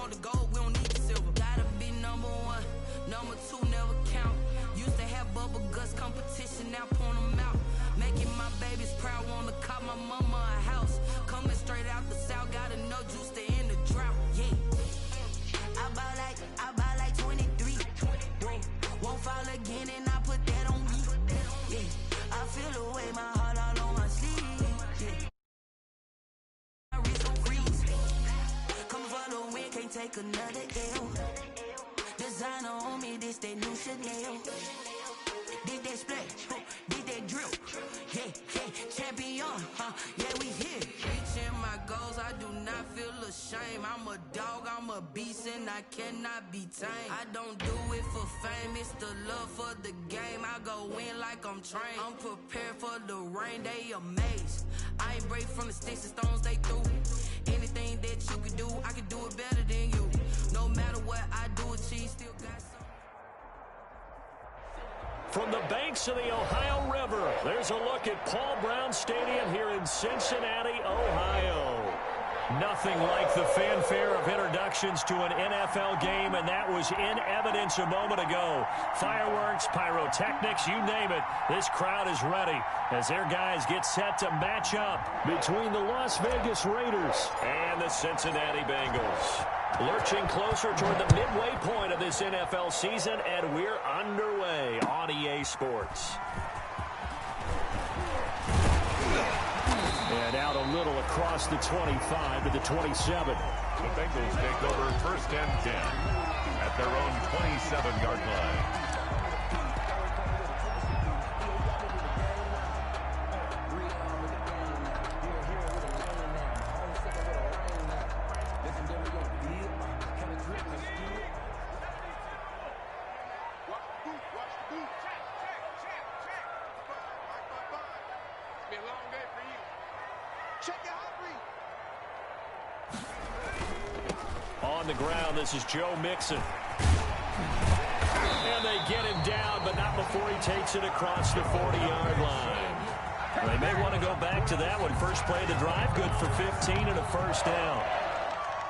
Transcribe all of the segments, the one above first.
want the gold, we don't need the silver. Gotta be number one, number two never count. Used to have bubble guts competition, now point them out. Making my babies proud, wanna cop my mama a house. Coming straight out the south, got enough juice to end the drought. Yeah, I buy like 23. Won't fall again, and I put that on me. Yeah, I feel the way, my heart all on my sleeve. Yeah, my wrist gon' freeze. Come for the win, can't take another L. Designer on me, this that new Chanel. Did that splash, did that drip. Yeah, champion, yeah, we here. Reaching my goals, I do not feel ashamed. I'm a dog, I'm a beast, and I cannot be tamed. I don't do it for fame, it's the love for the game. I go in like I'm trained. I'm prepared for the rain, they amazed. I ain't break from the sticks and stones they threw. Anything that you can do, I can do it better than you. No matter what I do, achieve, still got some. From the banks of the Ohio River, there's a look at Paul Brown Stadium here in Cincinnati, Ohio. Nothing like the fanfare of introductions to an NFL game, and that was in evidence a moment ago. Fireworks, pyrotechnics, you name it. This crowd is ready as their guys get set to match up between the Las Vegas Raiders and the Cincinnati Bengals. Lurching closer toward the midway point of this NFL season, and we're underway on EA Sports. And out a little across the 25 to the 27. The Bengals take over first and 10 at their own 27-yard line. On the ground, this is Joe Mixon. And they get him down, but not before he takes it across the 40-yard line. They may want to go back to that one. First play of the drive, good for 15 and a first down.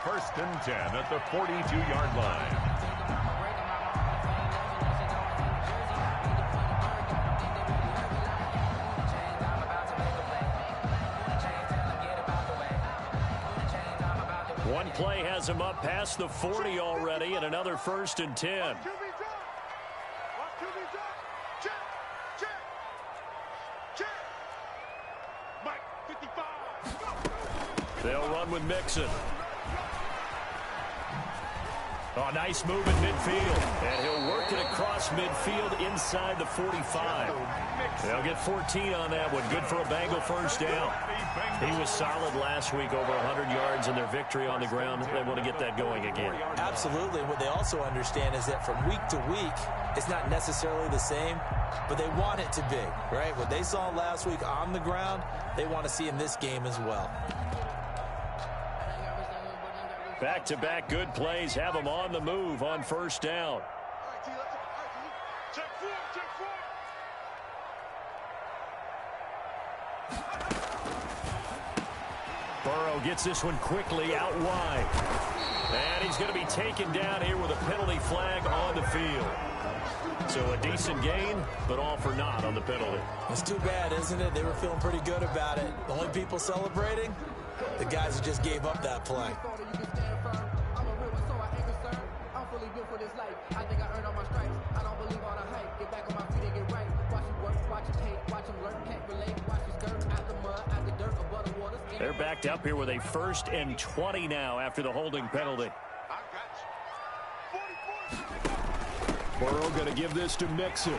First and 10 at the 42-yard line. One play has him up past the 40 already, and another first and 10. They'll run with Mixon. Oh, nice move in midfield. And he'll work it across midfield inside the 45. They'll get 14 on that one. Good for a Bengal first down. He was solid last week, over 100 yards in their victory on the ground. They want to get that going again. Absolutely. What they also understand is that from week to week, it's not necessarily the same, but they want it to be, right? What they saw last week on the ground, they want to see in this game as well. Back-to-back good plays have them on the move on first down. Burrow gets this one quickly out wide. And he's going to be taken down here with a penalty flag on the field. So a decent gain, but all for naught on the penalty. It's too bad, isn't it? They were feeling pretty good about it. The only people celebrating, the guys who just gave up that play. They're backed up here with a first and 20 now after the holding penalty. Burrow going to give this to Mixon.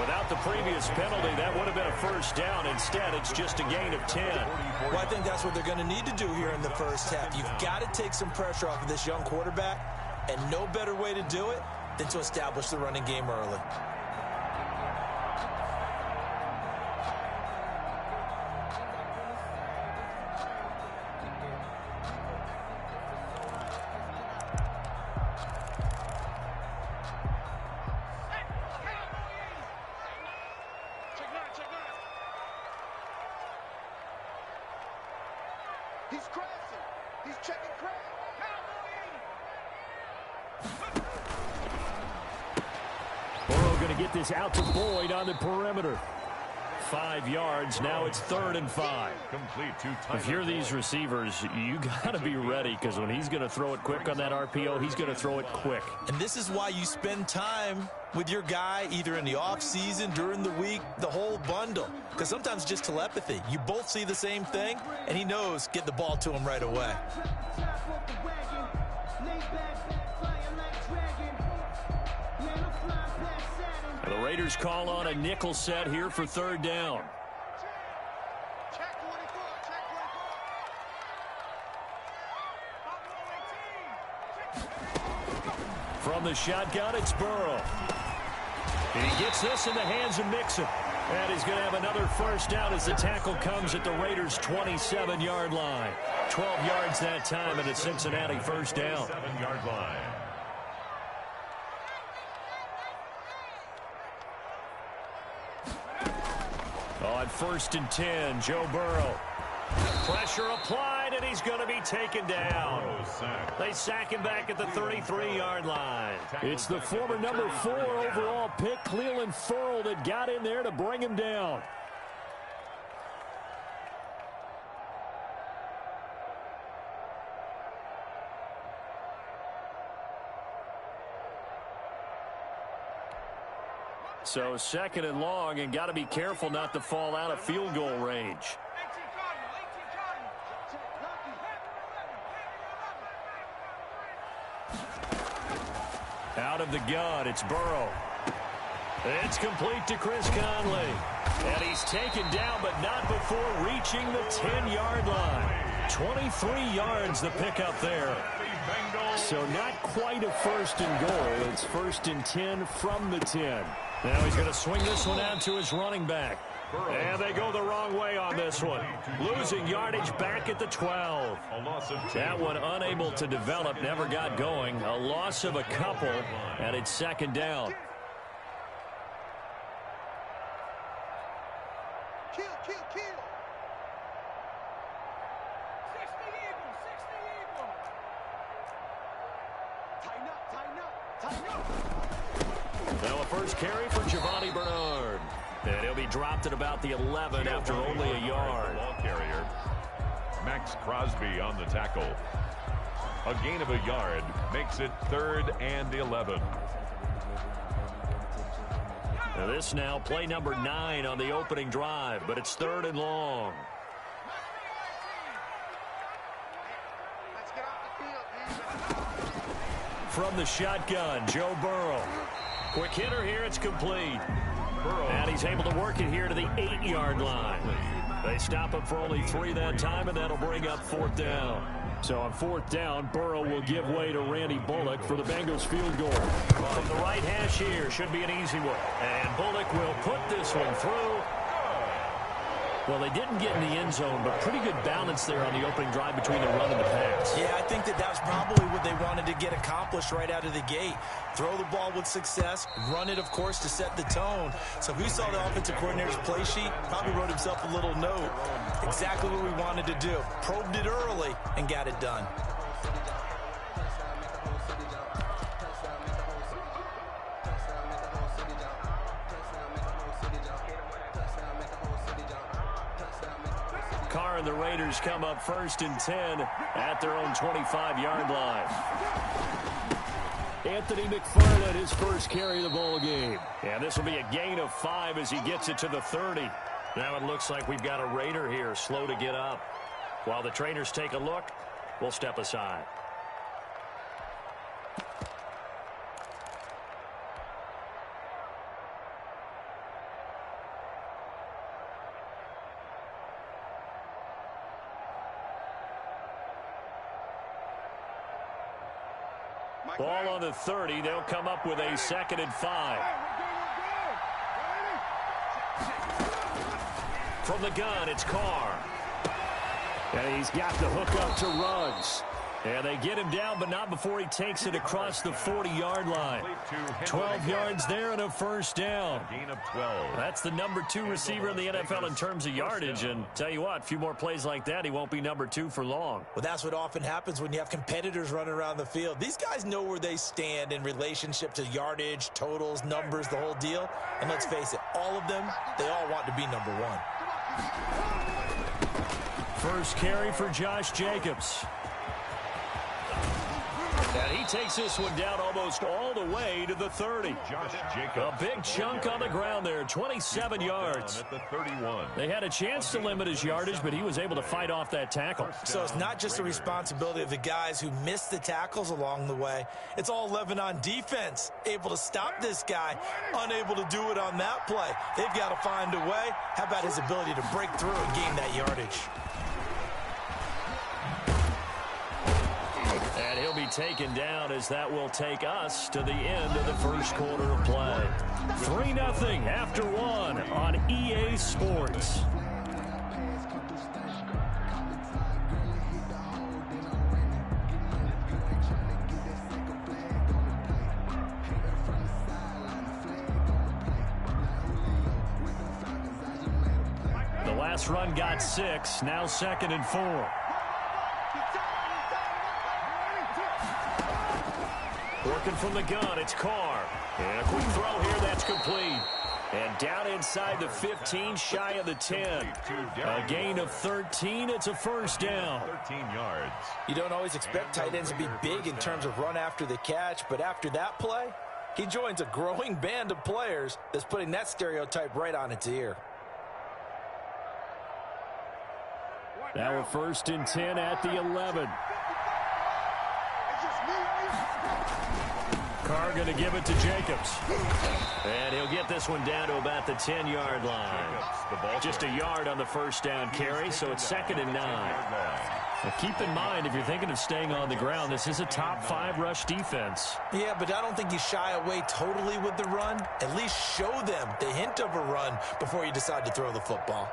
Without the previous penalty, that would have been a first down. Instead, it's just a gain of 10. Well, I think that's what they're going to need to do here in the first half. You've got to take some pressure off of this young quarterback, and no better way to do it than to establish the running game early. He's crashing. He's checking Craig. Burrow going to get this out to Boyd on the perimeter. 5 yards. Now it's 3rd and 5. Complete to if you're these receivers, you got to be ready, because when he's going to throw it quick on that RPO, he's going to throw it quick. And this is why you spend time with your guy either in the offseason, during the week, the whole bundle. Because sometimes just telepathy. You both see the same thing, and he knows get the ball to him right away. The Raiders call on a nickel set here for 3rd down. From the shotgun, it's Burrow. And he gets this in the hands of Mixon. And he's going to have another 1st down as the tackle comes at the Raiders' 27-yard line. 12 yards that time, and a Cincinnati 1st down. 7-yard line. On 1st and 10, Joe Burrow. Pressure applied, and he's going to be taken down. They sack him back at the 33-yard line. It's the former number 4 overall pick, Cleveland Ferrell, that got in there to bring him down. So 2nd and long, and got to be careful not to fall out of field goal range. Out of the gun, it's Burrow. It's complete to Chris Conley. And he's taken down, but not before reaching the 10-yard line. 23 yards the pickup there. So not quite a 1st and goal. It's 1st and 10 from the 10. Now he's going to swing this one out to his running back. And they go the wrong way on this one. Losing yardage back at the 12. That one unable to develop, never got going. A loss of a couple, and it's 2nd down. Kill. 60 Eagle. Tighten up. Now a 1st carry for Giovanni Bernard. And he'll be dropped at about the 11 after only a yard. Ball carrier. Max Crosby on the tackle. A gain of a yard makes it 3rd and 11. Now this now play number 9 on the opening drive, but it's 3rd and long. From the shotgun, Joe Burrow. Quick hitter here, it's complete. And he's able to work it here to the 8-yard line. They stop him for only 3 that time, and that'll bring up 4th down. So on 4th down, Burrow will give way to Randy Bullock for the Bengals field goal. From the right hash here, should be an easy one. And Bullock will put this one through. Well, they didn't get in the end zone, but pretty good balance there on the opening drive between the run and the pass. Yeah, I think that was probably what they wanted to get accomplished right out of the gate. Throw the ball with success, run it, of course, to set the tone. So who saw the offensive coordinator's play sheet? Probably wrote himself a little note. Exactly what we wanted to do. Probed it early and got it done. Carr and the Raiders come up 1st and 10 at their own 25-yard line. Anthony McFarland, his 1st carry of the ball game. And this will be a gain of 5 as he gets it to the 30. Now it looks like we've got a Raider here, slow to get up. While the trainers take a look, we'll step aside. Ball on the 30. They'll come up with a 2nd and 5. From the gun, it's Carr. And he's got the hook up to Ruggs. And they get him down, but not before he takes it across the 40-yard line. 12 yards there and a first down. Gain of 12. That's the number 2 receiver in the NFL in terms of yardage. And tell you what, a few more plays like that, he won't be number 2 for long. Well, that's what often happens when you have competitors running around the field. These guys know where they stand in relationship to yardage, totals, numbers, the whole deal. And let's face it, all of them, they all want to be number 1. First carry for Josh Jacobs. And he takes this one down almost all the way to the 30. Josh Jacobs. A big chunk on the ground there, 27 yards. At the 31. They had a chance to limit his yardage, but he was able to fight off that tackle. So it's not just the responsibility of the guys who missed the tackles along the way. It's all 11 on defense, able to stop this guy, unable to do it on that play. They've got to find a way. How about his ability to break through and gain that yardage? And he'll be taken down as that will take us to the end of the first quarter of play. 3-0 after 1 on EA Sports. The last run got 6, now 2nd and 4. Working from the gun, it's Carr. And a quick throw here, that's complete. And down inside the 15, shy of the 10. A gain of 13, it's a first down. 13 yards. You don't always expect tight ends to be big in terms of run after the catch, but after that play, he joins a growing band of players that's putting that stereotype right on its ear. Now a 1st and 10 at the 11. Carr going to give it to Jacobs. And he'll get this one down to about the 10-yard line. Just a yard on the first down carry, so it's 2nd and 9. Now keep in mind, if you're thinking of staying on the ground, this is a top 5 rush defense. Yeah, but I don't think you shy away totally with the run. At least show them the hint of a run before you decide to throw the football.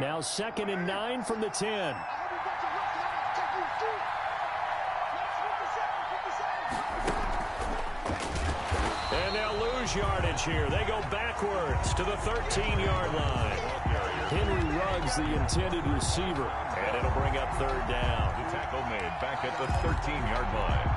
Now 2nd and 9 from the 10. And they'll lose yardage here. They go backwards to the 13-yard line. Henry Ruggs, the intended receiver. And it'll bring up 3rd down. The tackle made back at the 13-yard line.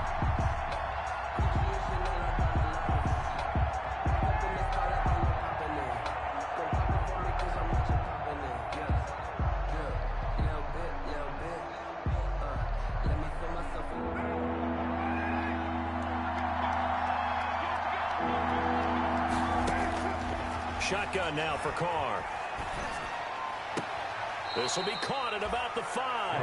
Shotgun now for Carr. This will be caught at about the 5.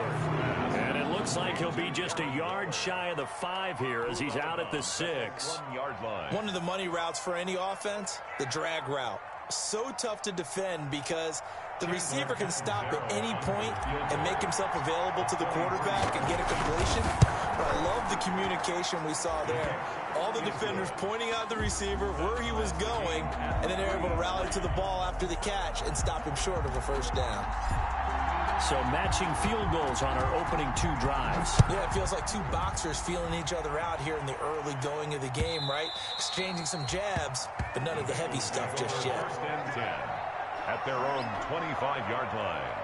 And it looks like he'll be just a yard shy of the 5 here as he's out at the 6. 1-yard line. One of the money routes for any offense, the drag route. So tough to defend because the receiver can stop at any point and make himself available to the quarterback and get a completion. But I love the communication we saw there. All the defenders pointing out the receiver, where he was going, and then they're able to rally to the ball after the catch and stop him short of a first down. So matching field goals on our opening 2 drives. Yeah, it feels like 2 boxers feeling each other out here in the early going of the game, right? Exchanging some jabs, but none of the heavy stuff just yet. 1st and 10 at their own 25-yard line.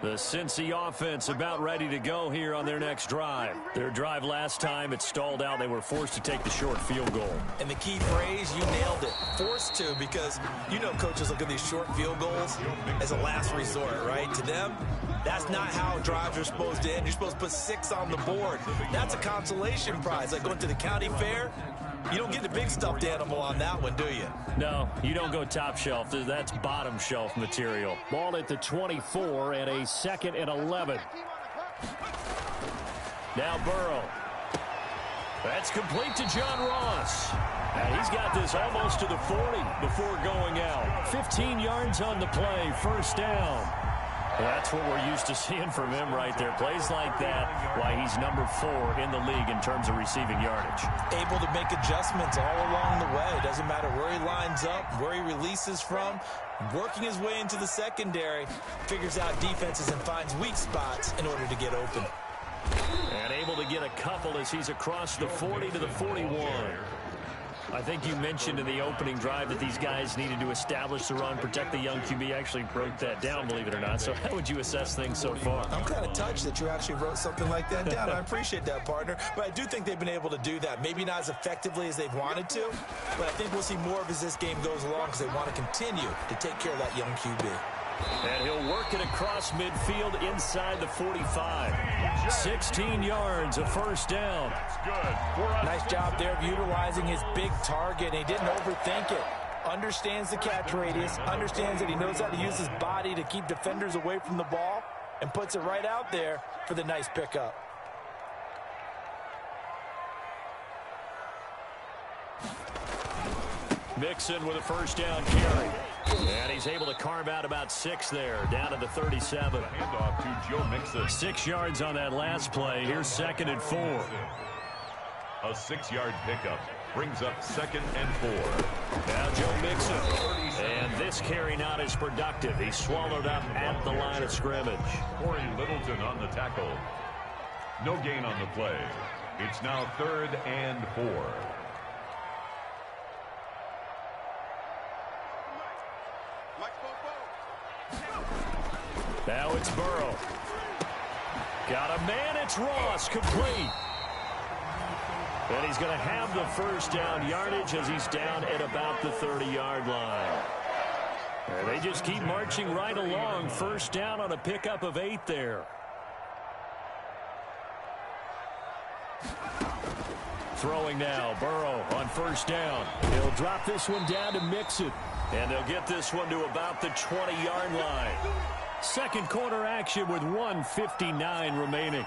The Cincy offense about ready to go here on their next drive. Their drive last time, it stalled out. They were forced to take the short field goal. And the key phrase, you nailed it. Forced to, because you know coaches look at these short field goals as a last resort, right? To them, that's not how drives are supposed to end. You're supposed to put 6 on the board. That's a consolation prize. Like going to the county fair, you don't get the big stuffed animal on that one, do you? No, you don't go top shelf. That's bottom shelf material. Ball at the 24 and a 2nd and 11. Now Burrow. That's complete to John Ross. And he's got this almost to the 40 before going out. 15 yards on the play, first down. That's what we're used to seeing from him right there. Plays like that, why he's number 4 in the league in terms of receiving yardage. Able to make adjustments all along the way. Doesn't matter where he lines up, where he releases from. Working his way into the secondary, figures out defenses and finds weak spots in order to get open. And able to get a couple as he's across the 40 to the 41. I think you mentioned in the opening drive that these guys needed to establish the run, protect the young QB. Actually broke that down, believe it or not. So how would you assess things so far? I'm kind of touched that you actually wrote something like that down. I appreciate that, partner. But I do think they've been able to do that. Maybe not as effectively as they've wanted to, but I think we'll see more of as this game goes along because they want to continue to take care of that young QB. And he'll work it across midfield inside the 45. 16 yards, a first down. That's good. Nice job there of utilizing his big target. He didn't overthink it. Understands the catch radius, understands that he knows how to use his body to keep defenders away from the ball, and puts it right out there for the nice pickup. Mixon with a first down carry. And he's able to carve out about 6 there, down to the 37. Handoff to Joe Mixon. 6 yards on that last play. Here's 2nd and 4. A 6-yard pickup brings up 2nd and 4. Now Joe Mixon. And this carry not as productive. He's swallowed up at the line of scrimmage. Corey Littleton on the tackle. No gain on the play. It's now 3rd and 4. Now it's Burrow. Got a man, it's Ross, complete. And he's going to have the first down yardage as he's down at about the 30-yard line. And they just keep marching right along. First down on a pickup of 8 there. Throwing now, Burrow on first down. He'll drop this one down to Mixon. And they'll get this one to about the 20-yard line. Second quarter action with 1:59 remaining.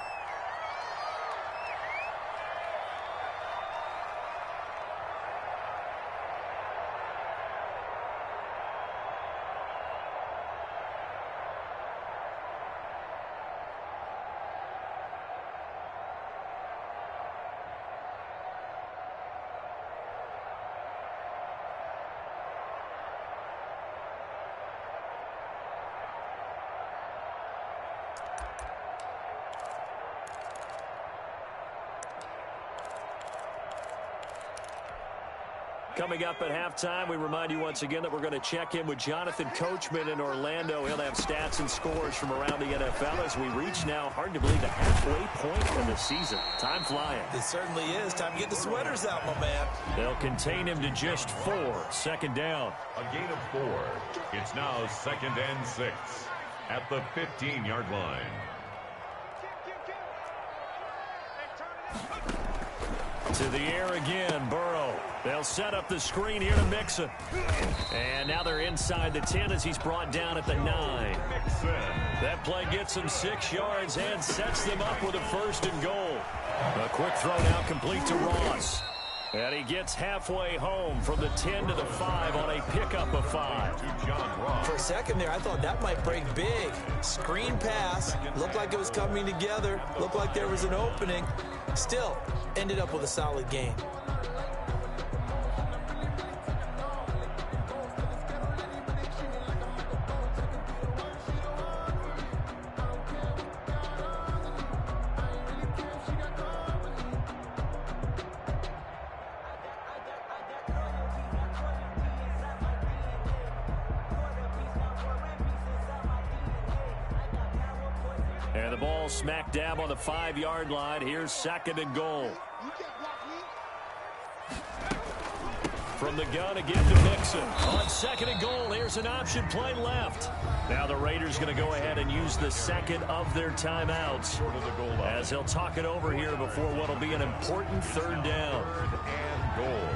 Coming up at halftime, we remind you once again that we're going to check in with Jonathan Coachman in Orlando. He'll have stats and scores from around the NFL as we reach now, hard to believe, the halfway point of the season. Time flying. It certainly is. Time to get the sweaters out, my man. They'll contain him to just 4. Second down. A gain of 4. It's now 2nd and 6 at the 15-yard line. To the air again, Burrow. They'll set up the screen here to Mixon. And now they're inside the 10 as he's brought down at the 9. That play gets him 6 yards and sets them up with a 1st and goal. A quick throw now complete to Ross. And he gets halfway home from the 10 to the 5 on a pickup of 5. For a second there, I thought that might break big. Screen pass. Looked like it was coming together. Looked like there was an opening. Still, ended up with a solid gain. And the ball smack dab on the 5-yard line. Here's 2nd and goal. From the gun again to Mixon. On 2nd and goal, here's an option play left. Now the Raiders going to go ahead and use the 2nd of their timeouts as he'll talk it over here before what will be an important 3rd down. 3rd and goal.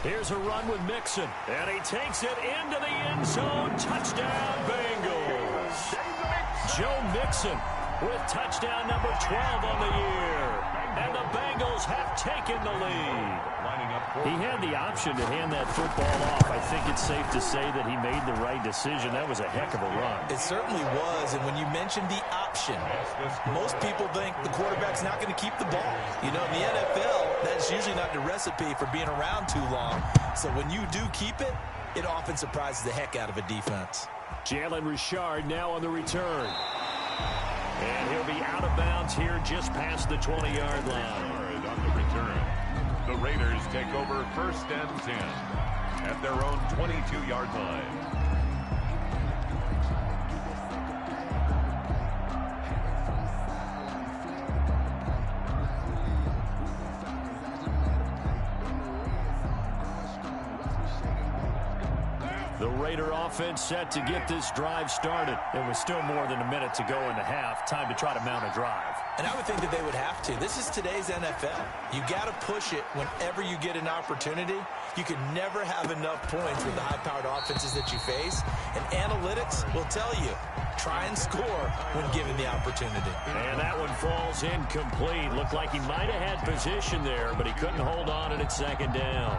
Here's a run with Mixon, and he takes it into the end zone. Touchdown, Bengals. Joe Mixon with touchdown number 12 on the year. And the Bengals have taken the lead. He had the option to hand that football off. I think it's safe to say that he made the right decision. That was a heck of a run. It certainly was, and when you mentioned the option, most people think the quarterback's not going to keep the ball. You know, in the NFL, that's usually not the recipe for being around too long. So when you do keep it, it often surprises the heck out of a defense. Jalen Richard now on the return. And he'll be out of bounds here just past the 20-yard line. On the return, the Raiders take over 1st and 10 at their own 22-yard line. The Raider offense set to get this drive started. There was still more than a minute to go in the half. Time to try to mount a drive. And I would think that they would have to. This is today's NFL. You got to push it whenever you get an opportunity. You can never have enough points with the high-powered offenses that you face. And analytics will tell you, try and score when given the opportunity. And that one falls incomplete. Looked like he might have had position there, but he couldn't hold on at 2nd down.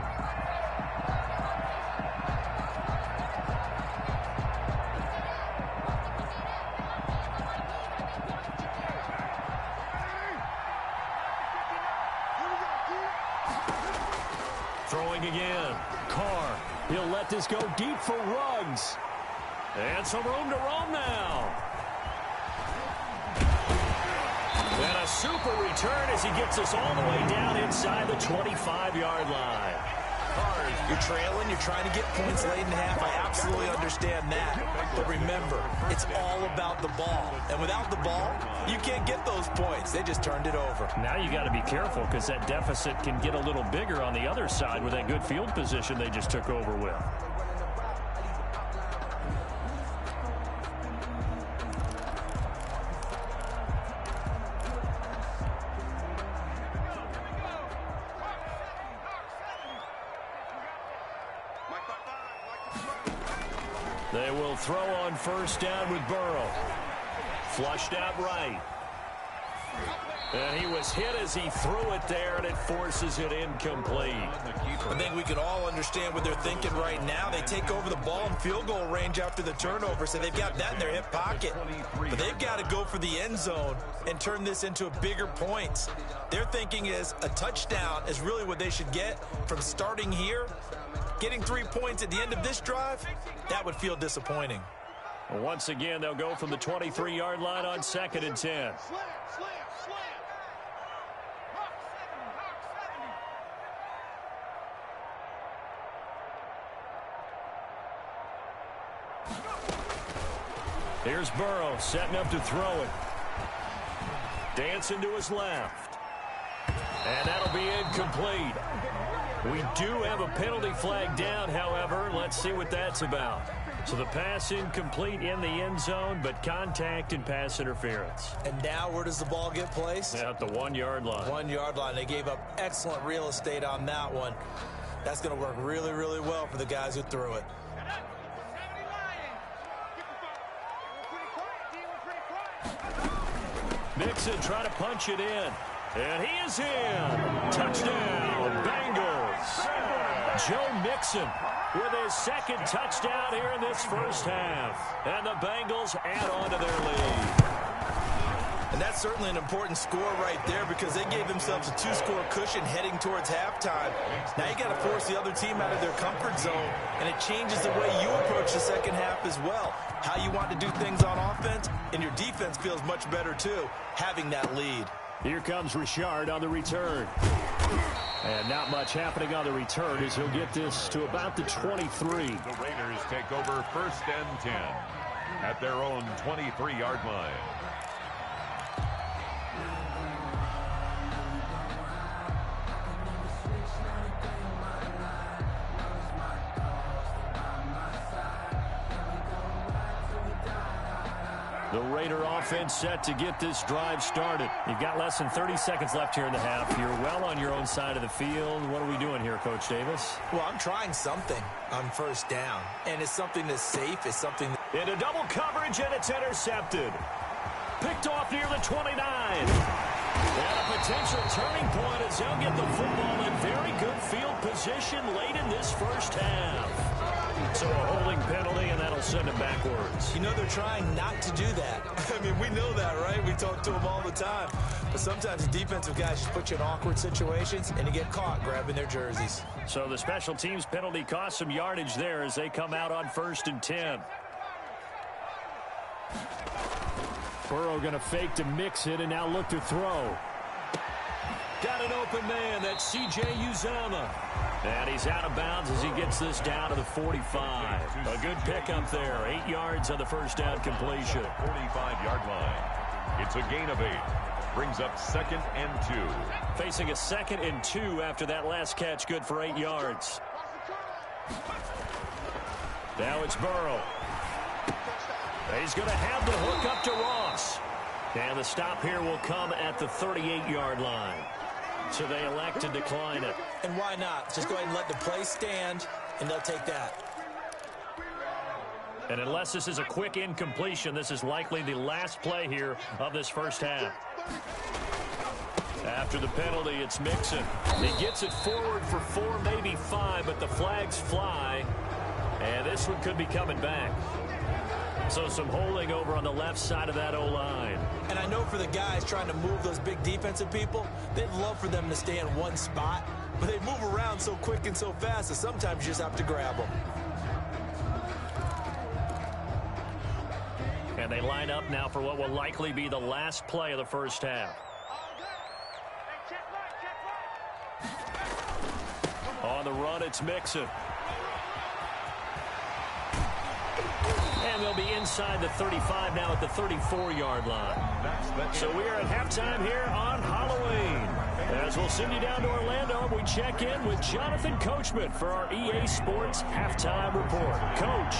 Throwing again. Carr. He'll let this go deep for Ruggs. And some room to roam now. And a super return as he gets us all the way down inside the 25-yard line. You're trailing, you're trying to get points late in half. I absolutely understand that. But remember, it's all about the ball. And without the ball, you can't get those points. They just turned it over. Now you got to be careful because that deficit can get a little bigger on the other side with that good field position they just took over with. They will throw on 1st down with Burrow. Flushed out right. And he was hit as he threw it there, and it forces it incomplete. I think we can all understand what they're thinking right now. They take over the ball in field goal range after the turnover, so they've got that in their hip pocket. But they've got to go for the end zone and turn this into bigger points. Their thinking is a touchdown is really what they should get from starting here. Getting 3 points at the end of this drive, that would feel disappointing. Once again, they'll go from the 23-yard line on 2nd and 10. Here's Burrow setting up to throw it. Dancing to his left. And that'll be incomplete. We do have a penalty flag down, however. Let's see what that's about. So the pass incomplete in the end zone, but contact and pass interference. And now where does the ball get placed? At the 1-yard line. 1-yard line. They gave up excellent real estate on that one. That's going to work really, really well for the guys who threw it. Mixon trying to punch it in. And he is in. Touchdown, Bengals. Joe Mixon with his 2nd touchdown here in this first half. And the Bengals add on to their lead. And that's certainly an important score right there because they gave themselves a 2-score cushion heading towards halftime. Now you got to force the other team out of their comfort zone, and it changes the way you approach the second half as well. How you want to do things on offense, and your defense feels much better too, having that lead. Here comes Richard on the return. And not much happening on the return as he'll get this to about the 23. The Raiders take over 1st and 10 at their own 23-yard line. The Raider offense set to get this drive started. You've got less than 30 seconds left here in the half. You're well on your own side of the field. What are we doing here, Coach Davis? Well, I'm trying something on first down, and it's something that's safe. It's something into double coverage, and it's intercepted. Picked off near the 29. And a potential turning point as they'll get the football in very good field position late in this first half. So a holding penalty, and that'll send him backwards. You know they're trying not to do that. I mean, we know that, right? We talk to them all the time. But sometimes the defensive guys just put you in awkward situations, and you get caught grabbing their jerseys. So the special teams penalty cost some yardage there as they come out on 1st and 10. Burrow going to fake to mix it and now look to throw. Got an open man. That's C.J. Uzomah. And he's out of bounds as he gets this down to the 45. A good pickup there. 8 yards on the first down completion. 45-yard line. It's a gain of 8. Brings up 2nd and 2. Facing a 2nd and 2 after that last catch. Good for 8 yards. Now it's Burrow. He's going to have the hook up to Ross. And the stop here will come at the 38-yard line. So they elect to decline it. And why not? Just go ahead and let the play stand, and they'll take that. And unless this is a quick incompletion, this is likely the last play here of this first half. After the penalty, it's Mixon. He gets it forward for 4, maybe 5, but the flags fly. And this one could be coming back. So some holding over on the left side of that O-line. And I know for the guys trying to move those big defensive people, they'd love for them to stay in one spot. But they move around so quick and so fast that sometimes you just have to grab them. And they line up now for what will likely be the last play of the first half. On the run, it's Mixon. And they'll be inside the 35 now at the 34-yard line. So we are at halftime here on Halloween. As we'll send you down to Orlando, we check in with Jonathan Coachman for our EA Sports Halftime Report. Coach,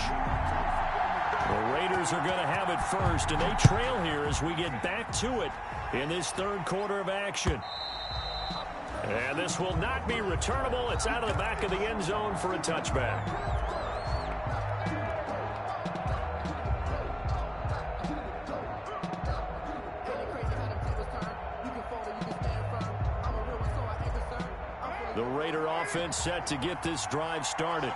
the Raiders are going to have it first, and they trail here as we get back to it in this third quarter of action. And this will not be returnable. It's out of the back of the end zone for a touchback. The Raider offense set to get this drive started.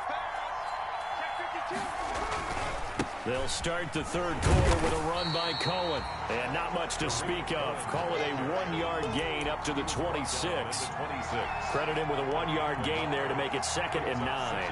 They'll start the third quarter with a run by Cohen. And not much to speak of. Call it a 1-yard gain up to the 26. Credit him with a 1-yard gain there to make it 2nd and 9.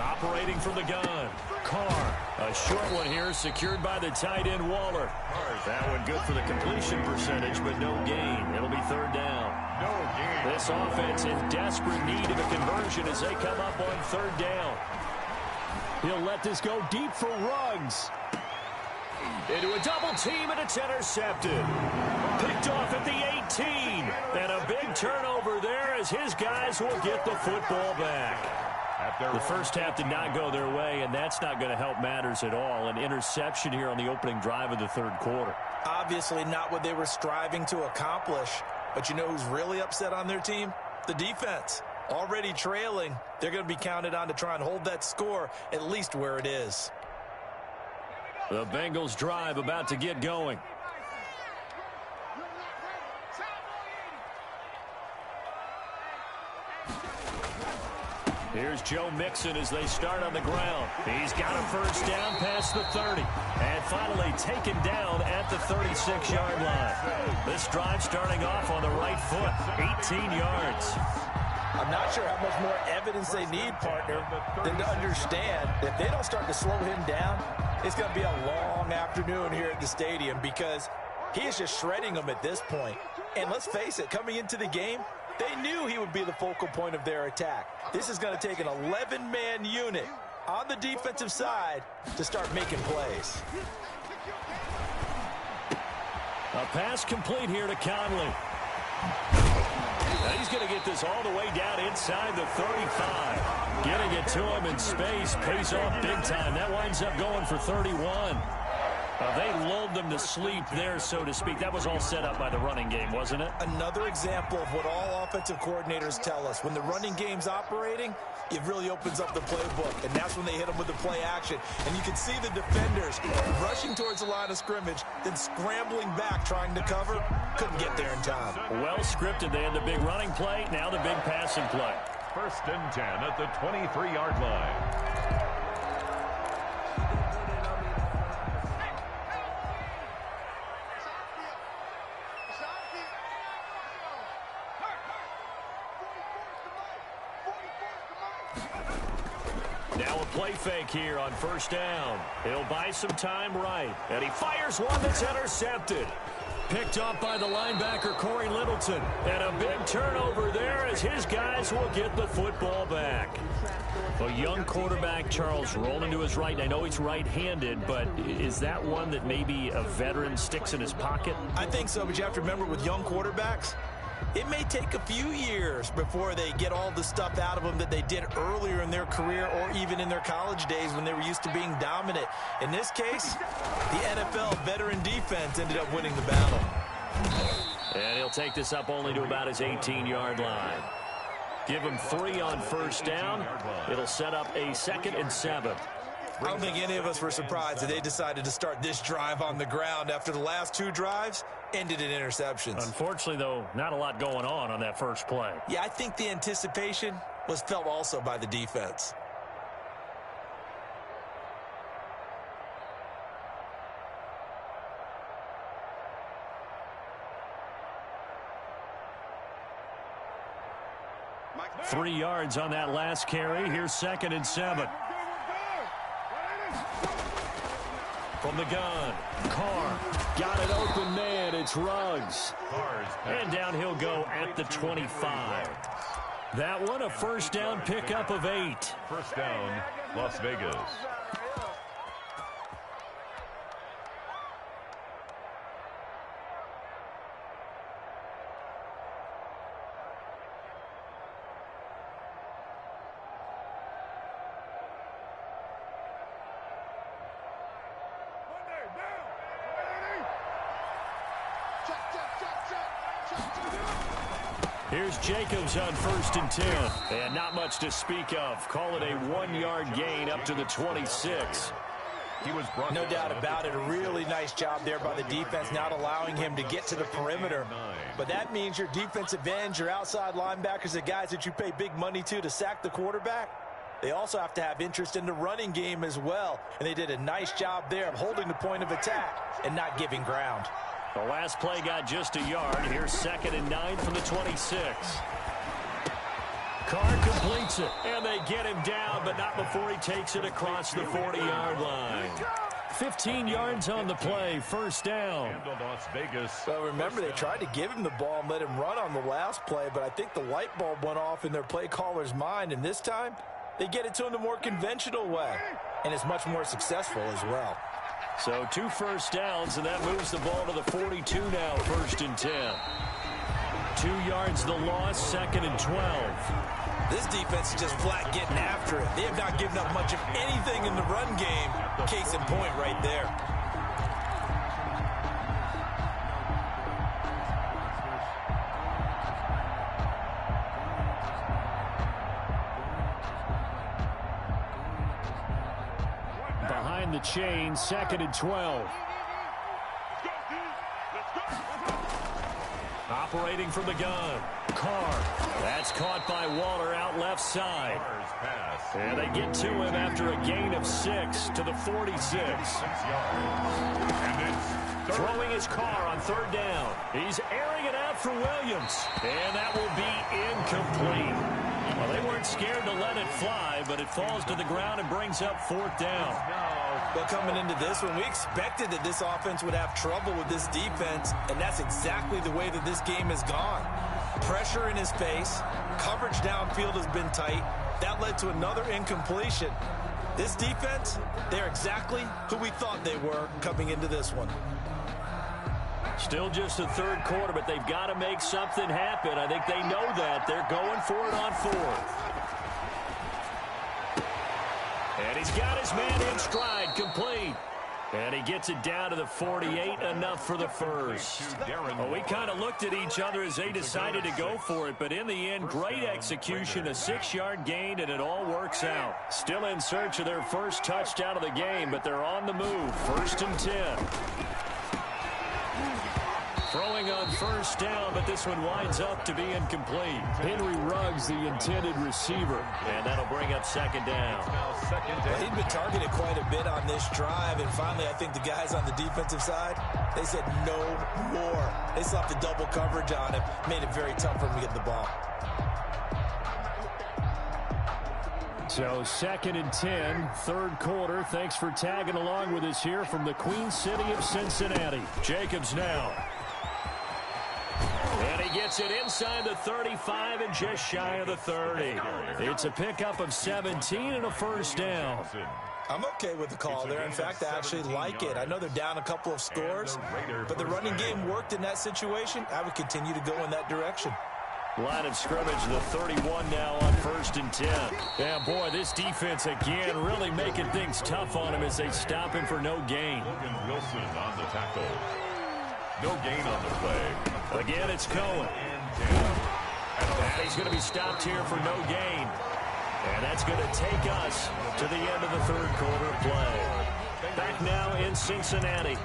Operating from the gun. Carr. A short one here secured by the tight end Waller. That one good for the completion percentage, but no gain. It'll be third down. No gain. This offense in desperate need of a conversion as they come up on third down. He'll let this go deep for Ruggs. Into a double team, and it's intercepted. Picked off at the 18. And a big turnover there as his guys will get the football back. The first half did not go their way, and that's not going to help matters at all. An interception here on the opening drive of the third quarter. Obviously not what they were striving to accomplish. But you know who's really upset on their team? The defense. Already trailing, they're going to be counted on to try and hold that score at least where it is. The Bengals drive about to get going. Here's Joe Mixon as they start on the ground. He's got a first down past the 30. And finally taken down at the 36-yard line. This drive starting off on the right foot. 18 yards. I'm not sure how much more evidence they need, partner, than to understand that if they don't start to slow him down, it's going to be a long afternoon here at the stadium because he is just shredding them at this point. And let's face it, coming into the game, they knew he would be the focal point of their attack. This is going to take an 11-man unit on the defensive side to start making plays. A pass complete here to Conley. Now he's going to get this all the way down inside the 35. Getting it to him in space pays off big time. That winds up going for 31. They lulled them to sleep there, so to speak. That was all set up by the running game, wasn't it? Another example of what all offensive coordinators tell us. When the running game's operating, it really opens up the playbook, and that's when they hit them with the play action. And you can see the defenders rushing towards the line of scrimmage, then scrambling back trying to cover. Couldn't get there in time. Well scripted. They had the big running play, now the big passing play. 1st and 10 at the 23-yard line. Now a play fake here on 1st down. He'll buy some time right. And he fires one that's intercepted. Picked up by the linebacker, Corey Littleton. And a big turnover there as his guys will get the football back. A young quarterback, Charles, rolling to his right. I know he's right-handed, but is that one that maybe a veteran sticks in his pocket? I think so, but you have to remember with young quarterbacks, it may take a few years before they get all the stuff out of them that they did earlier in their career or even in their college days when they were used to being dominant. In this case, the NFL veteran defense ended up winning the battle. And he'll take this up only to about his 18-yard line. Give him 3 on 1st down. It'll set up a 2nd and 7. I don't think any of us were surprised that they decided to start this drive on the ground after the last 2 drives ended in interceptions. Unfortunately, though, not a lot going on that first play. Yeah, I think the anticipation was felt also by the defense. Three yards on that last carry. Here's 2nd and 7. From the gun, Carr got an open man. It's Ruggs. And down he'll go at the 25. That one a 1st down pickup of 8. 1st down, Las Vegas. Here's Jacobs on 1st and 10. And not much to speak of. Call it a 1-yard gain up to the 26. He was brought no doubt about it. A really nice job there by the defense, not allowing him to get to the perimeter. But that means your defensive ends, your outside linebackers, the guys that you pay big money to sack the quarterback, they also have to have interest in the running game as well. And they did a nice job there of holding the point of attack and not giving ground. The last play got just a yard. Here's 2nd and 9 from the 26. Carr completes it, and they get him down, but not before he takes it across the 40-yard line. 15 yards on the play, 1st down. Las Vegas. Well, remember, they tried to give him the ball and let him run on the last play, but I think the light bulb went off in their play caller's mind, and this time they get it to him the more conventional way, and it's much more successful as well. So 2 1st downs, and that moves the ball to the 42 now, 1st and 10. 2 yards the loss, 2nd and 12. This defense is just flat getting after it. They have not given up much of anything in the run game. Case in point right there. Behind the chain, 2nd and 12. Operating from the gun. Carr. That's caught by Waller out left side. And they get to him after a gain of 6 to the 46. Throwing his Carr on 3rd down. He's airing it out for Williams. And that will be incomplete. Well, they weren't scared to let it fly, but it falls to the ground and brings up 4th down. Well, coming into this one, we expected that this offense would have trouble with this defense, and that's exactly the way that this game has gone. Pressure in his face, coverage downfield has been tight. That led to another incompletion. This defense, they're exactly who we thought they were coming into this one. Still just the third quarter, but they've got to make something happen. I think they know that. They're going for it on fourth. And he's got his man in stride, complete. And he gets it down to the 48, enough for the first. Well, we kind of looked at each other as they decided to go for it, but in the end, great execution, a 6-yard gain, and it all works out. Still in search of their first touchdown of the game, but they're on the move. 1st and 10. Throwing on first down, but this one winds up to be incomplete. Henry Ruggs, the intended receiver, and that'll bring up 2nd down. Well, he'd been targeted quite a bit on this drive, and finally I think the guys on the defensive side, they said no more. They slapped the double coverage on him, made it very tough for him to get the ball. So 2nd and 10, third quarter. Thanks for tagging along with us here from the Queen City of Cincinnati. Jacobs now. And he gets it inside the 35 and just shy of the 30. It's a pickup of 17 and a first down. I'm okay with the call there. In fact, I actually like it. I know they're down a couple of scores, but the running game worked in that situation. I would continue to go in that direction. Line of scrimmage, the 31 now on 1st and 10. Yeah, boy, this defense again really making things tough on him as they stop him for no gain. Logan Wilson on the tackle. No gain on the play. Again, it's Cohen. And he's going to be stopped here for no gain. And that's going to take us to the end of the third quarter play. Back now in Cincinnati.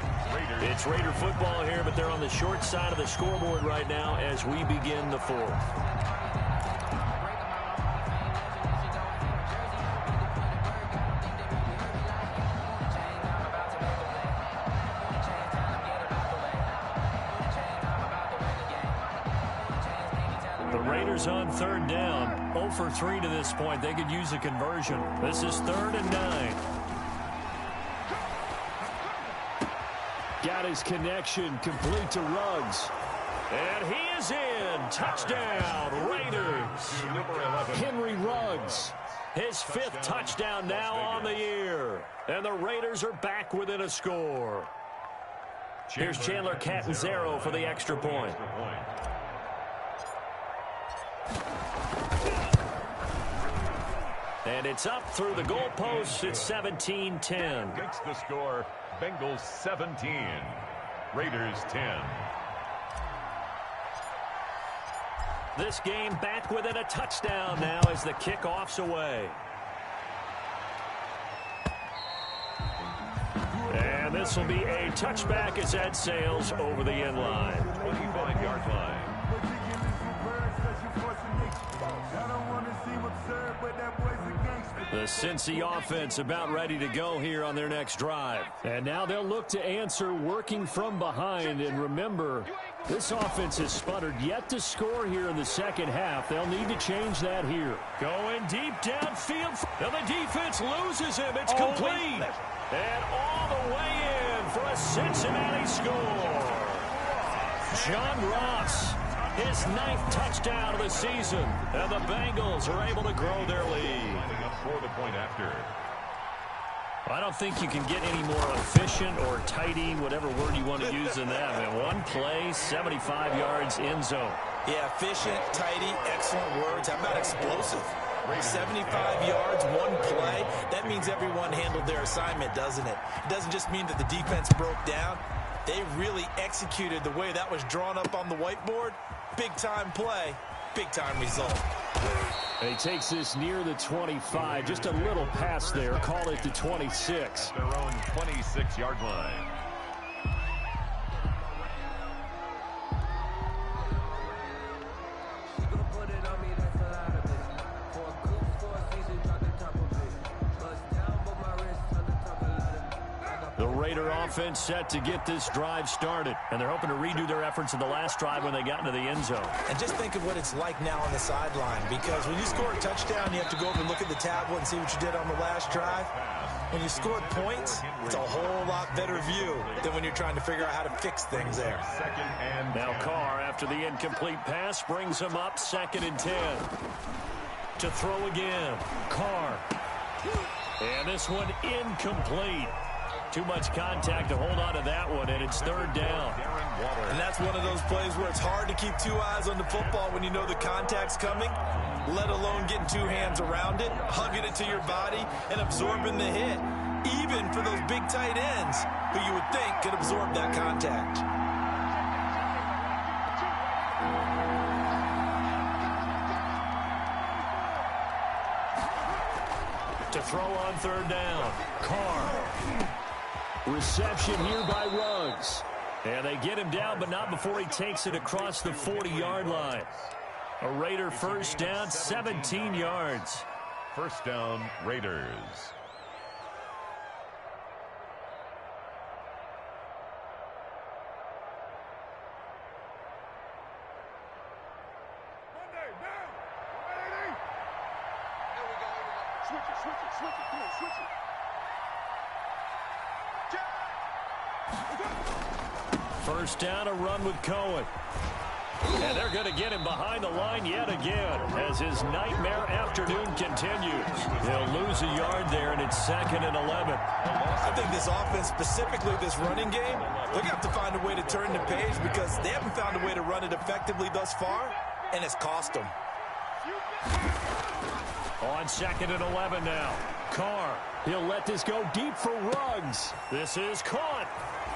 It's Raider football here, but they're on the short side of the scoreboard right now as we begin the fourth. On 3rd down, 0 for 3 to this point. They could use a conversion. This is 3rd and 9. Got his connection complete to Ruggs. And he is in. Touchdown, Raiders. Henry Ruggs, his 5th touchdown now on the year. And the Raiders are back within a score. Here's Chandler Catanzaro for the extra point. And it's up through the goalposts. It's 17-10. Makes the score. Bengals 17. Raiders 10. This game back within a touchdown now as the kickoff's away. And this will be a touchback as that sails over the end line. 25-yard line. The Cincy offense about ready to go here on their next drive. And now they'll look to answer working from behind. And remember, this offense has sputtered yet to score here in the second half. They'll need to change that here. Going deep downfield. Now the defense loses him. It's complete. And all the way in for a Cincinnati score. John Ross, his 9th touchdown of the season. And the Bengals are able to grow their lead. For the point after. I don't think you can get any more efficient or tidy, whatever word you want to use in that. I mean, one play, 75 yards, end zone. Yeah, efficient, tidy, excellent words. How about explosive? 75 yards, one play. That means everyone handled their assignment, doesn't it? It doesn't just mean that the defense broke down. They really executed the way that was drawn up on the whiteboard. Big-time play, big-time result. And he takes this near the 25, just a little past there. Call it the 26. Their own 26-yard line. The Raider offense set to get this drive started. And they're hoping to redo their efforts in the last drive when they got into the end zone. And just think of what it's like now on the sideline. Because when you score a touchdown, you have to go over and look at the tablet and see what you did on the last drive. When you scored points, it's a whole lot better view than when you're trying to figure out how to fix things there. Now Carr, after the incomplete pass, brings him up 2nd and 10. To throw again. Carr. And this one incomplete. Too much contact to hold on to that one, and it's third down. And that's one of those plays where it's hard to keep two eyes on the football when you know the contact's coming, let alone getting two hands around it, hugging it to your body, and absorbing the hit, even for those big tight ends who you would think could absorb that contact. To throw on third down, Carr. Reception here by Ruggs. And they get him down, but not before he takes it across the 40-yard line. A Raider first down, 17 yards. First down, Raiders. First down, a run with Cohen. And they're going to get him behind the line yet again as his nightmare afternoon continues. He'll lose a yard there, and it's 2nd and 11. I think this offense, specifically this running game, they're going to have to find a way to turn the page because they haven't found a way to run it effectively thus far, and it's cost them. On 2nd and 11 now. Carr, he'll let this go deep for Ruggs. This is caught.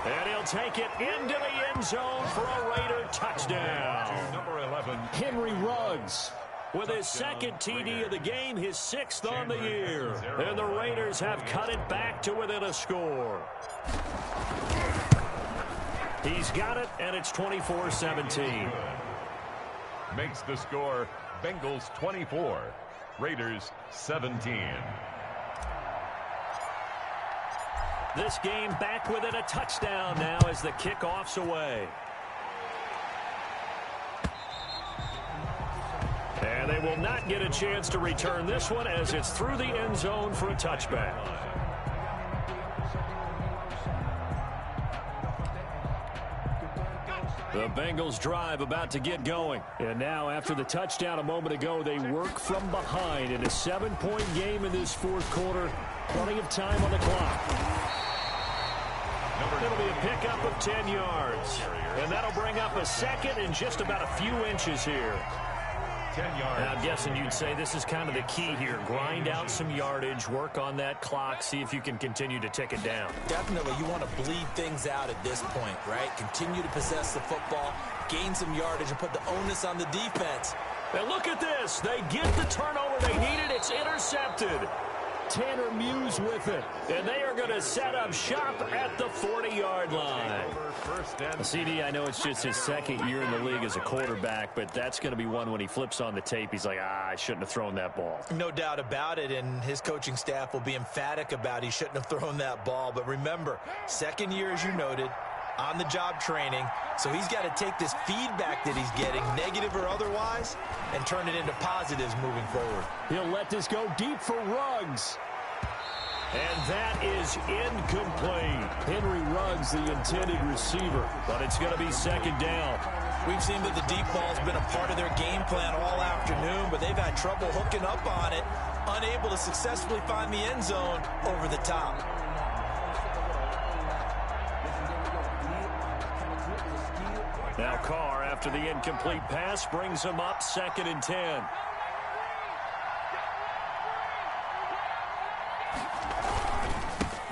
And he'll take it into the end zone for a Raider touchdown. Number 11, Henry Ruggs with his second TD of the game, his 6th on the year. And the Raiders have cut it back to within a score. He's got it, and it's 24-17. makes the score Bengals 24, Raiders 17. This game back within a touchdown now as the kickoff's away. And they will not get a chance to return this one as it's through the end zone for a touchback. The Bengals drive about to get going. And now after the touchdown a moment ago, they work from behind in a 7-point game in this fourth quarter. Plenty of time on the clock. It'll be a pickup of 10 yards. And that'll bring up a second and just about a few inches here. 10 yards. And I'm guessing you'd say this is kind of the key here. Grind out some yardage, work on that clock, see if you can continue to tick it down. Definitely, you want to bleed things out at this point, right? Continue to possess the football, gain some yardage, and put the onus on the defense. And look at this. They get the turnover they needed. It's intercepted. Tanner Muse with it. And they are going to set up shop at the 40-yard line. CD, I know it's just his second year in the league as a quarterback, but that's going to be one when he flips on the tape. He's like, I shouldn't have thrown that ball. No doubt about it, and his coaching staff will be emphatic about he shouldn't have thrown that ball. But remember, second year, as you noted, on-the-job training, so he's got to take this feedback that he's getting, negative or otherwise, and turn it into positives moving forward. He'll let this go deep for Ruggs. And that is incomplete. Henry Ruggs, the intended receiver, but it's going to be second down. We've seen that the deep ball's been a part of their game plan all afternoon, but they've had trouble hooking up on it, unable to successfully find the end zone over the top. Now Carr, after the incomplete pass, brings him up 2nd and 10.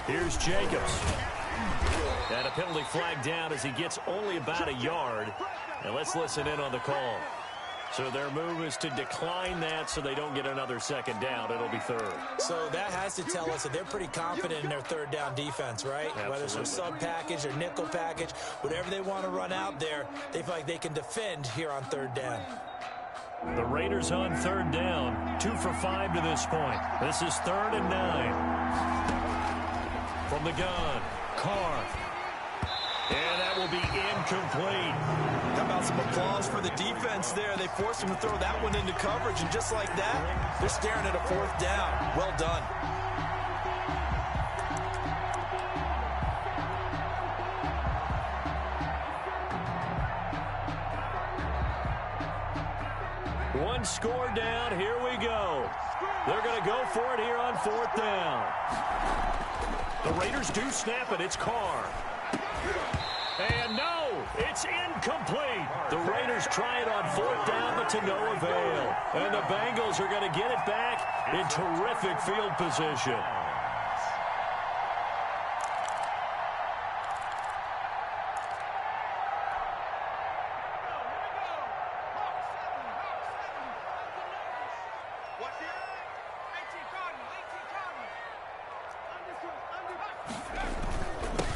Here's Jacobs. And a penalty flag down as he gets only about a yard. And let's listen in on the call. So their move is to decline that so they don't get another second down. It'll be third. So that has to tell us that they're pretty confident in their third down defense, right? Absolutely. Whether it's a sub package or nickel package, whatever they want to run out there, they feel like they can defend here on third down. The Raiders on third down, 2 for 5 to this point. This is 3rd and 9. From the gun, Carr. And that will be incomplete. How about some applause for the defense there? They forced him to throw that one into coverage, and just like that, they're staring at a 4th down. Well done. One score down. Here we go. They're going to go for it here on 4th down. The Raiders do snap it. It's Carr. And no, it's incomplete. The Raiders try it on 4th down, but to no avail. And the Bengals are going to get it back in terrific field position.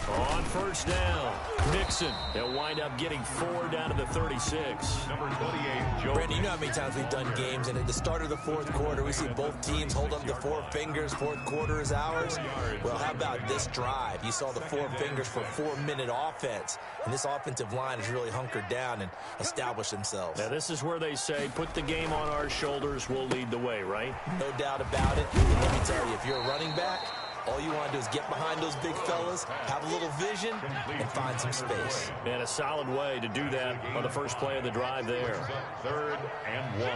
On 1st down, Mixon. They'll wind up getting 4 down to the 36. Number 28, Joe. Brandon, you know how many times we've done games, and at the start of the 4th quarter, we see both teams hold up the 4 fingers. 4th quarter is ours. Well, how about this drive? You saw the 4 fingers for 4-minute offense, and this offensive line has really hunkered down and established themselves. Now, this is where they say, put the game on our shoulders, we'll lead the way, right? No doubt about it. Let me tell you, if you're a running back, all you want to do is get behind those big fellas, have a little vision, and find some space. And a solid way to do that on the first play of the drive there. 3rd and 1.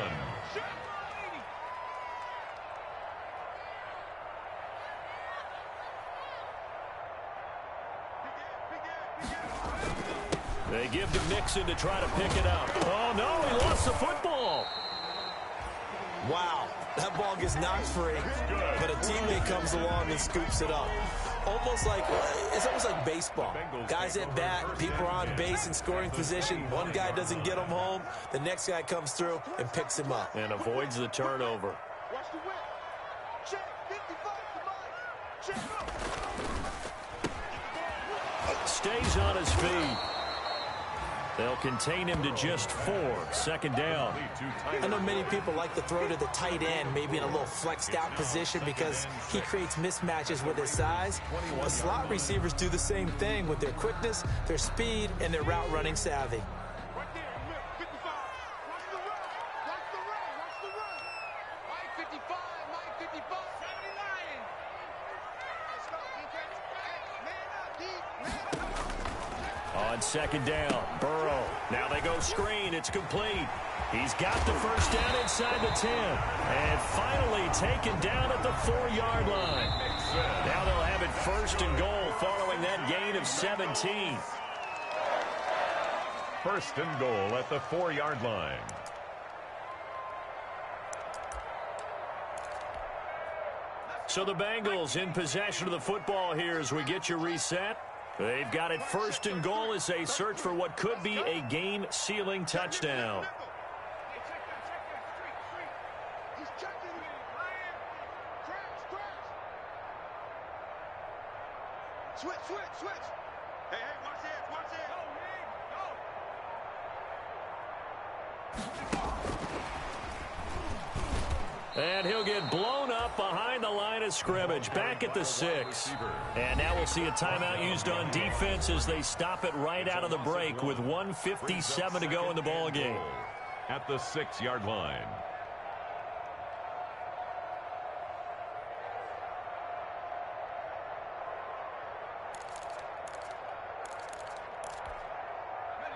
They give to Mixon to try to pick it up. Oh, no, he lost the football. Wow, that ball gets knocked free, but a teammate comes along and scoops it up. It's almost like baseball. Guys at bat, people are on base in scoring position. One guy doesn't get him home. The next guy comes through and picks him up. And avoids the turnover. Watch the whip. Check. 55 to Mike. Check. Stays on his feet. They'll contain him to just 4. 2nd down. I know many people like to throw to the tight end, maybe in a little flexed out position because he creates mismatches with his size. The slot receivers do the same thing with their quickness, their speed, and their route running savvy. Right there. Look, 55. Watch the run. Watch the run. Watch the run. Mike 55. Mike 55. 79. Let's go, defense. Man up, D. Man up. On 2nd down, Burrow. Now they go screen. It's complete. He's got the 1st down inside the 10. And finally taken down at the 4-yard line. Now they'll have it 1st and goal following that gain of 17. 1st and goal at the 4-yard line. So the Bengals in possession of the football here as we get you reset. They've got it 1st and goal as they search for what could be a game-sealing touchdown. He's checking. Crash. Switch. Hey, watch this. And he'll get blown up behind the line of scrimmage, back at the 6. And now we'll see a timeout used on defense as they stop it right out of the break with 1:57 to go in the ballgame. At the 6-yard line.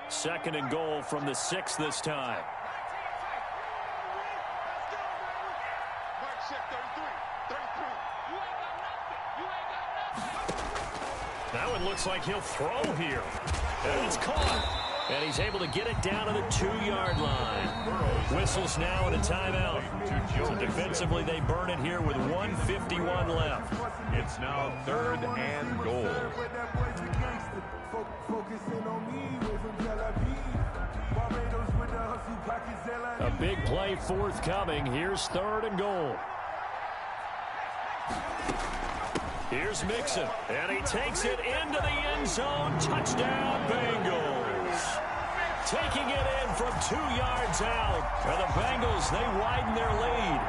Second and goal from the 6 this time. That one looks like he'll throw here. And it's caught. And he's able to get it down to the 2-yard line. Whistles now and a timeout. So defensively, they burn it here with 1:51 left. It's now 3rd and goal. A big play forthcoming. Here's 3rd and goal. Here's Mixon, and he takes it into the end zone. Touchdown, Bengals. Taking it in from 2 yards out. And the Bengals, they widen their lead.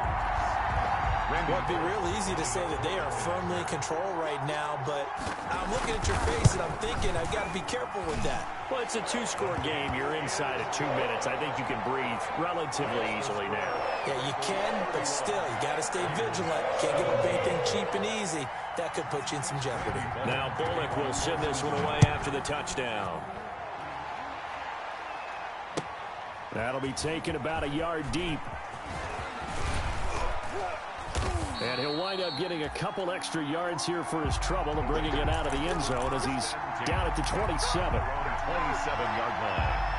Well, it'd be real easy to say that they are firmly in control right now, but I'm looking at your face and I'm thinking I've got to be careful with that. Well, it's a 2-score game. You're inside at 2 minutes. I think you can breathe relatively easily now. Yeah, you can, but still, you got to stay vigilant. Can't give up anything cheap and easy. That could put you in some jeopardy. Now Bullock will send this one away after the touchdown. That'll be taken about a yard deep. And he'll wind up getting a couple extra yards here for his trouble and bringing it out of the end zone as he's down at the 27. 27-yard line.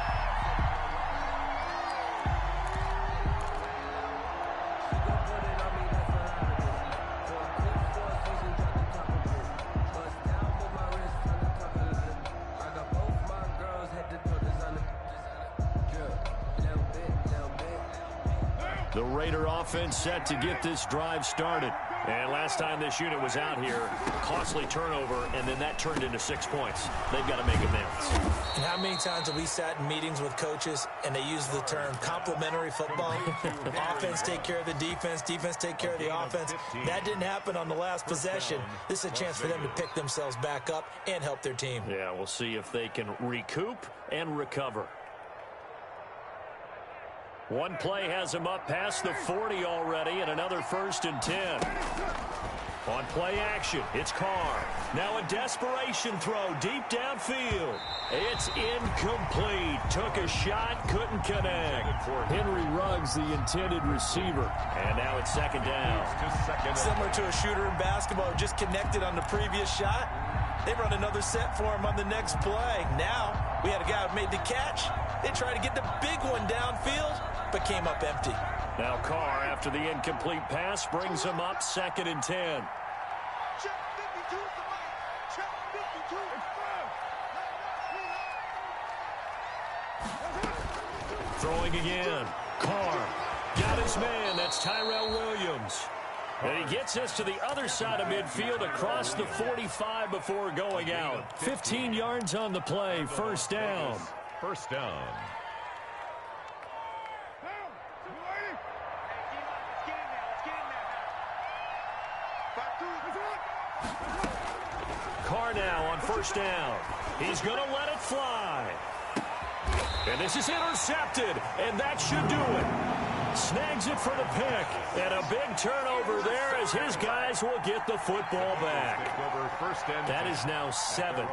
The Raider offense set to get this drive started. And last time this unit was out here, costly turnover, and then that turned into 6 points. They've got to make amends. And how many times have we sat in meetings with coaches and they use the term complementary football? Offense take care of the defense, defense take care of the offense. That didn't happen on the last possession. This is a chance for them to pick themselves back up and help their team. Yeah, we'll see if they can recoup and recover. One play has him up past the 40 already, and another 1st and 10. On play action, it's Carr. Now a desperation throw deep downfield. It's incomplete. Took a shot, couldn't connect. Henry Ruggs, the intended receiver. And now it's 2nd down. Similar to a shooter in basketball, just connected on the previous shot. They run another set for him on the next play. Now, we had a guy who made the catch. They tried to get the big one downfield, but came up empty. Now Carr, after the incomplete pass, brings him up 2nd and 10. Check 52 somebody. Check 52. Throwing again. Carr got his man. That's Tyrell Williams. And he gets us to the other side of midfield across the 45 before going out. 15 yards on the play. 1st down. 1st down. Carr now on 1st down. He's going to let it fly. And this is intercepted, and that should do it. Snags it for the pick, and a big turnover there as his guys will get the football back. That is now 7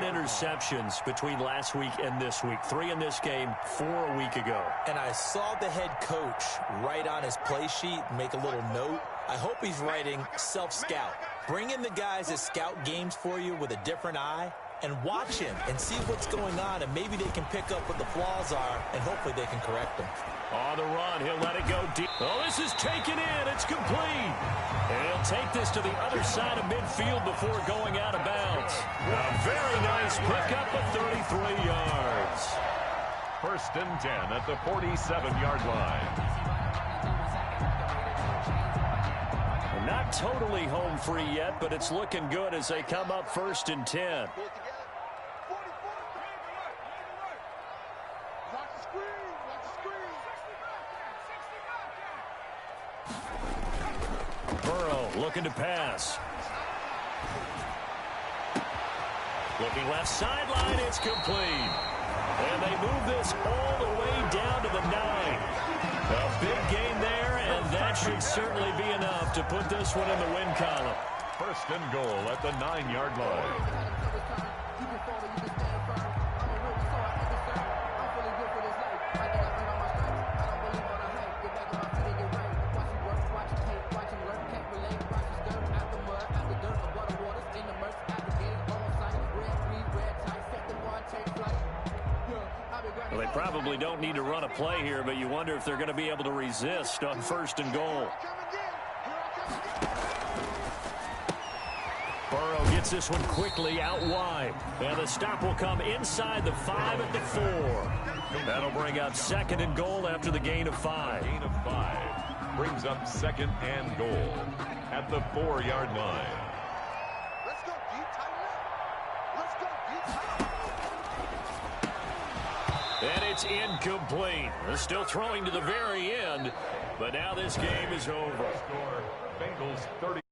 interceptions between last week and this week. 3 in this game, 4 a week ago. And I saw the head coach write on his play sheet, make a little note. I hope he's writing self-scout. Bring in the guys that scout games for you with a different eye and watch him and see what's going on, and maybe they can pick up what the flaws are, and hopefully they can correct them. On the run, he'll let it go deep. Oh, this is taken in. It's complete. And he'll take this to the other side of midfield before going out of bounds. A very nice pickup of 33 yards. 1st and 10 at the 47-yard line. Not totally home free yet, but it's looking good as they come up 1st and 10. Burrow looking to pass. Looking left sideline, it's complete. And they move this all the way down to the 9. A big gain there, and that should certainly be enough to put this one in the win column. 1st and goal at the 9-yard line. Well, they probably don't need to run a play here, but you wonder if they're going to be able to resist on 1st and goal. Burrow gets this one quickly out wide. And the stop will come inside the 5 at the 4. That'll bring up 2nd and goal after the gain of 5. Gain of 5 brings up 2nd and goal at the 4-yard line. Let's go deep, tighten up. Let's go deep, tighten up. And it's incomplete. They're still throwing to the very end, but now this game is over. Score, Bengals 30.